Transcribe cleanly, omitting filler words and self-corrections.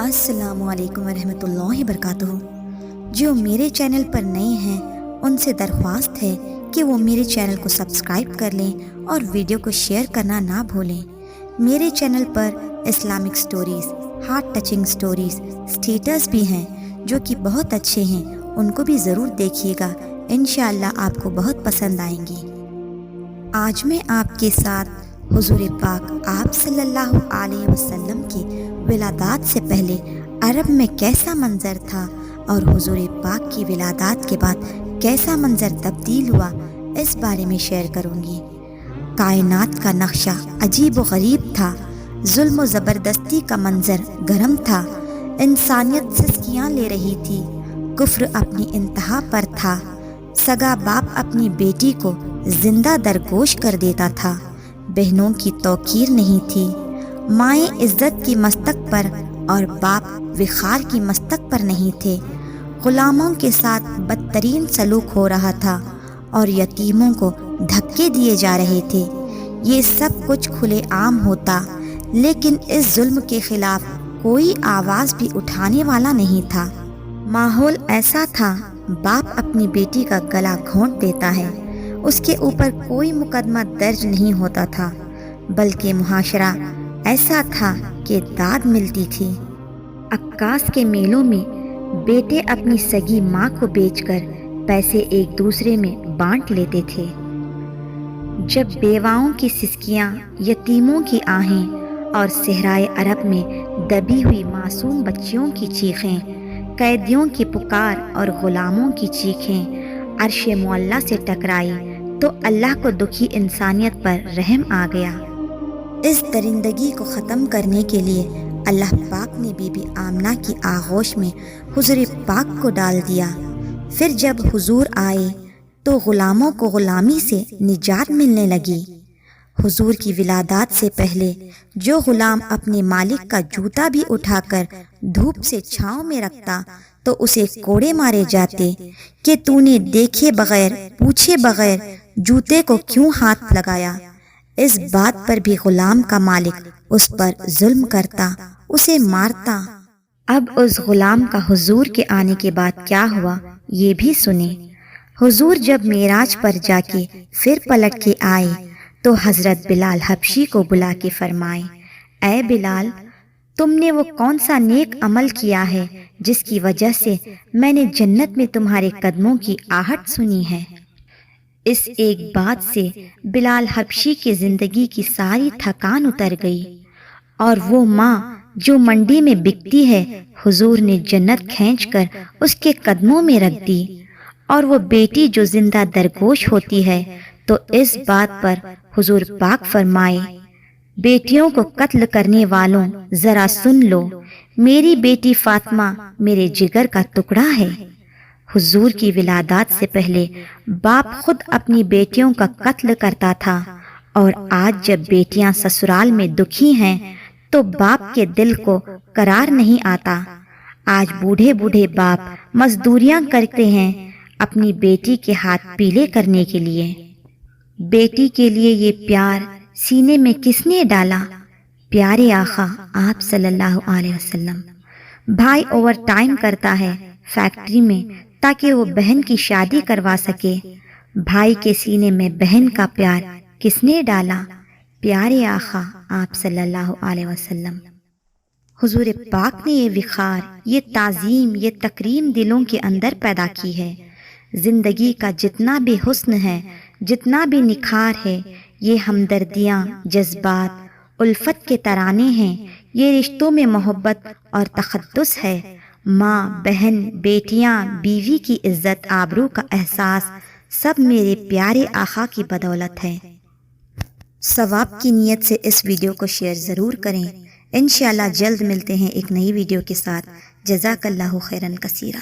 السلام علیکم ورحمۃ اللہ وبرکاتہ۔ جو میرے چینل پر نئے ہیں ان سے درخواست ہے کہ وہ میرے چینل کو سبسکرائب کر لیں اور ویڈیو کو شیئر کرنا نہ بھولیں۔ میرے چینل پر Islamic stories, heart touching stories, status بھی ہیں جو کہ بہت اچھے ہیں، ان کو بھی ضرور دیکھیے گا، انشاءاللہ آپ کو بہت پسند آئیں گی۔ آج میں آپ کے ساتھ حضور پاک آپ صلی اللہ علیہ وسلم کی ولادت سے پہلے عرب میں کیسا منظر تھا اور حضور پاک کی ولادت کے بعد کیسا منظر تبدیل ہوا، اس بارے میں شیئر کروں گی۔ کائنات کا نقشہ عجیب و غریب تھا، ظلم و زبردستی کا منظر گرم تھا، انسانیت سسکیاں لے رہی تھی، کفر اپنی انتہا پر تھا، سگا باپ اپنی بیٹی کو زندہ درگوش کر دیتا تھا، بہنوں کی توقیر نہیں تھی، مائیں عزت کی مستق پر اور باپ وقار کی مستق پر نہیں تھے، غلاموں کے ساتھ بدترین سلوک ہو رہا تھا اور یتیموں کو دھکے دیے جا رہے تھے۔ یہ سب کچھ کھلے عام ہوتا، لیکن اس ظلم کے خلاف کوئی آواز بھی اٹھانے والا نہیں تھا۔ ماحول ایسا تھا، باپ اپنی بیٹی کا گلا گھونٹ دیتا ہے، اس کے اوپر کوئی مقدمہ درج نہیں ہوتا تھا، بلکہ معاشرہ ایسا تھا کہ داد ملتی تھی۔ عکاس کے میلوں میں بیٹے اپنی سگی ماں کو بیچ کر پیسے ایک دوسرے میں بانٹ لیتے تھے۔ جب بیواؤں کی سسکیاں، یتیموں کی آہیں اور صحرائے عرب میں دبی ہوئی معصوم بچیوں کی چیخیں، قیدیوں کی پکار اور غلاموں کی چیخیں عرش معلیٰ سے ٹکرائی تو اللہ کو دکھی انسانیت پر رحم آ گیا۔ اس درندگی کو ختم کرنے کے لیے اللہ پاک نے بی بی آمنہ کی آغوش میں حضور پاک کو ڈال دیا۔ پھر جب حضور آئے تو غلاموں کو غلامی سے نجات ملنے لگی۔ حضور کی ولادت سے پہلے جو غلام اپنے مالک کا جوتا بھی اٹھا کر دھوپ سے چھاؤں میں رکھتا تو اسے کوڑے مارے جاتے کہ تو نے دیکھے بغیر پوچھے بغیر جوتے کو کیوں ہاتھ لگایا۔ اس بات پر بھی غلام کا مالک اس پر ظلم کرتا، اسے مارتا۔ اب اس غلام کا حضور کے آنے کے بعد کیا ہوا، یہ بھی سنیں۔ حضور جب معراج پر جا کے پھر پلٹ کے آئے تو حضرت بلال حبشی کو بلا کے فرمائے، اے بلال، تم نے وہ کون سا نیک عمل کیا ہے جس کی وجہ سے میں نے جنت میں تمہارے قدموں کی آہٹ سنی ہے۔ اس ایک بات سے بلال حبشی کی زندگی کی ساری تھکان اتر گئی، اور وہ ماں جو منڈی میں بکتی ہے حضور نے جنت کھینچ کر اس کے قدموں میں رکھ دی، اور وہ بیٹی جو زندہ درگوش ہوتی ہے تو اس بات پر حضور پاک فرمائے، بیٹیوں کو قتل کرنے والوں ذرا سن لو، میری بیٹی فاطمہ میرے جگر کا ٹکڑا ہے۔ حضور کی ولادت سے پہلے باپ خود اپنی بیٹیوں کا قتل کرتا تھا، اور آج جب بیٹیاں سسرال میں دکھی ہیں تو باپ کے دل کو قرار نہیں آتا۔ آج بوڑھے بوڑھے باپ مزدوریاں کرتے ہیں اپنی بیٹی کے ہاتھ پیلے کرنے کے لیے۔ بیٹی کے لیے یہ پیار سینے میں کس نے ڈالا؟ پیارے آقا آپ صلی اللہ علیہ وسلم۔ بھائی اوور ٹائم کرتا ہے فیکٹری میں تاکہ وہ بہن کی شادی کروا سکے، بھائی کے سینے میں بہن کا پیار کس نے ڈالا؟ پیارے آقا آپ صلی اللہ علیہ وسلم۔ حضور پاک نے یہ وقار، یہ تعظیم، یہ تکریم دلوں کے اندر پیدا کی ہے۔ زندگی کا جتنا بھی حسن ہے، جتنا بھی نکھار ہے، یہ ہمدردیاں، جذبات، الفت کے ترانے ہیں، یہ رشتوں میں محبت اور تقدس ہے۔ ماں، بہن، بیٹیاں، بیوی کی عزت آبرو کا احساس سب میرے پیارے آقا کی بدولت ہے۔ ثواب کی نیت سے اس ویڈیو کو شیئر ضرور کریں۔ انشاءاللہ جلد ملتے ہیں ایک نئی ویڈیو کے ساتھ۔ جزاک اللہ خیرا کثیرا۔